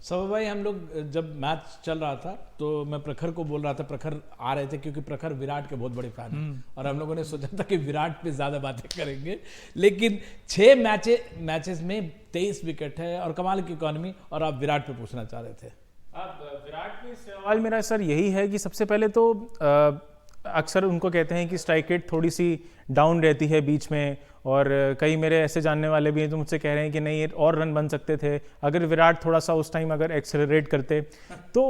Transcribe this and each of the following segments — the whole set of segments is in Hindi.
सब भाई, हम लोग जब मैच चल रहा था तो मैं प्रखर को बोल रहा था, प्रखर आ रहे थे क्योंकि प्रखर विराट के बहुत बड़े फैन हैं और हम लोगों ने सोचा था कि विराट पे ज़्यादा बातें करेंगे, लेकिन 6 मैचेस में 23 विकेट है और कमाल की इकॉनमी। और आप विराट पे पूछना चाह रहे थे। अब विराट में सवाल मेरा सर यही है कि सबसे पहले तो अक्सर उनको कहते हैं कि स्ट्राइक रेट थोड़ी सी डाउन रहती है बीच में, और कई मेरे ऐसे जानने वाले भी हैं जो मुझसे कह रहे हैं कि नहीं, ये और रन बन सकते थे अगर विराट थोड़ा सा उस टाइम अगर एक्सेलरेट करते। तो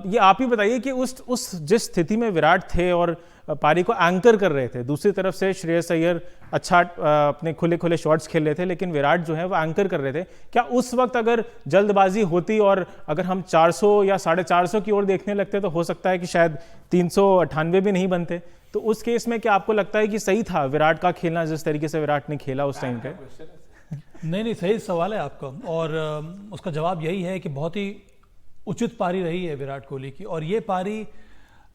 ये आप ही बताइए कि उस जिस स्थिति में विराट थे और पारी को एंकर कर रहे थे, दूसरी तरफ से श्रेयस अय्यर अच्छा अपने खुले खुले शॉट्स खेल रहे थे, लेकिन विराट जो है वो एंकर कर रहे थे। क्या उस वक्त अगर जल्दबाजी होती और अगर हम 400 या 450 की ओर देखने लगते तो हो सकता है कि शायद 398 भी नहीं बनते। तो उस केस में क्या आपको लगता है कि सही था विराट का खेलना जिस तरीके से विराट ने खेला उस टाइम पे? नहीं, सही सवाल है आपका, और उसका जवाब यही है कि बहुत ही उचित पारी रही है विराट कोहली की। और ये पारी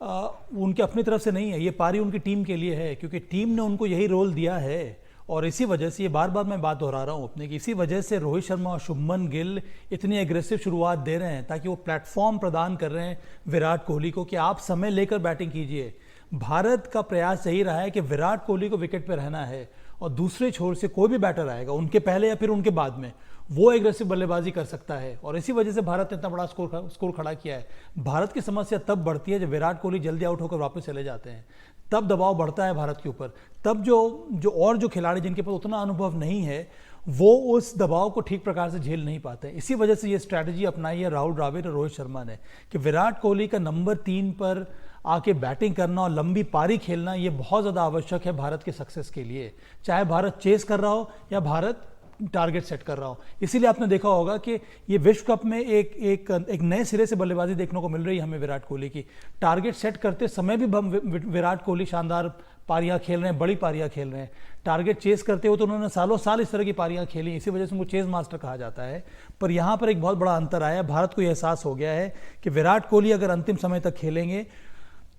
उनके अपनी तरफ से नहीं है, ये पारी उनकी टीम के लिए है, क्योंकि टीम ने उनको यही रोल दिया है। और इसी वजह से, ये बार बार मैं बात दोहरा रहा हूँ अपने की, इसी वजह से रोहित शर्मा और शुभमन गिल इतनी एग्रेसिव शुरुआत दे रहे हैं, ताकि वो प्लेटफॉर्म प्रदान कर रहे हैं विराट कोहली को कि आप समय लेकर बैटिंग कीजिए। भारत का प्रयास यही रहा है कि विराट कोहली को विकेट पे रहना है, और दूसरे छोर से कोई भी बैटर आएगा उनके पहले या फिर उनके बाद में, वो एग्रेसिव बल्लेबाजी कर सकता है। और इसी वजह से भारत ने इतना बड़ा स्कोर खड़ा किया है। भारत की समस्या तब बढ़ती है जब विराट कोहली जल्दी आउट होकर वापस चले जाते हैं, तब दबाव बढ़ता है भारत के ऊपर। तब जो खिलाड़ी जिनके पास उतना अनुभव नहीं है, वो उस दबाव को ठीक प्रकार से झेल नहीं पाते हैं। इसी वजह से ये स्ट्रैटेजी अपनाई है राहुल द्रविड़ और रोहित शर्मा ने, कि विराट कोहली का नंबर 3 पर आके बैटिंग करना और लंबी पारी खेलना, ये बहुत ज़्यादा आवश्यक है भारत के सक्सेस के लिए, चाहे भारत चेस कर रहा हो या भारत टारगेट सेट कर रहा हो। इसीलिए आपने देखा होगा कि ये विश्व कप में एक नए सिरे से बल्लेबाजी देखने को मिल रही है हमें विराट कोहली की। टारगेट सेट करते समय भी विराट कोहली शानदार पारियां खेल रहे हैं, बड़ी पारियां खेल रहे हैं। टारगेट चेस करते हो तो उन्होंने सालों साल इस तरह की पारियां खेली, इसी वजह से उनको चेस मास्टर कहा जाता है। पर यहाँ पर एक बहुत बड़ा अंतर आया, भारत को यह एहसास हो गया है कि विराट कोहली अगर अंतिम समय तक खेलेंगे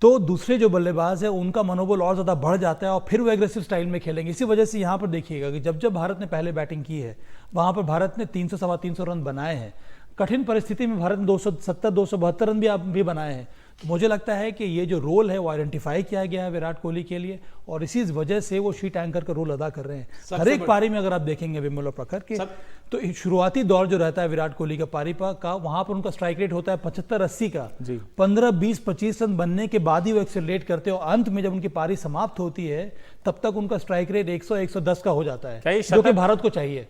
तो दूसरे जो बल्लेबाज है उनका मनोबल और ज़्यादा बढ़ जाता है और फिर वो एग्रेसिव स्टाइल में खेलेंगे। इसी वजह से यहाँ पर देखिएगा कि जब भारत ने पहले बैटिंग की है, वहाँ पर भारत ने 300 सवा 300 रन बनाए हैं। कठिन परिस्थिति में भारत ने 270-272 रन भी बनाए हैं। तो मुझे लगता है कि ये जो रोल है वो आइडेंटिफाई किया गया है विराट कोहली के लिए, और इसी वजह से वो शीट एंकर का रोल अदा कर रहे हैं। हर एक पारी में अगर आप देखेंगे विमल और प्रखर के, तो शुरुआती दौर जो रहता है विराट कोहली का पारी का, वहां पर उनका स्ट्राइक रेट होता है 75-80 का। 15, 20, 25 रन बनने के बाद ही वो एक्सेलरेट करते हैं, और अंत में जब उनकी पारी समाप्त होती है तब तक उनका स्ट्राइक रेट 100-110 का हो जाता है, जो कि भारत को चाहिए।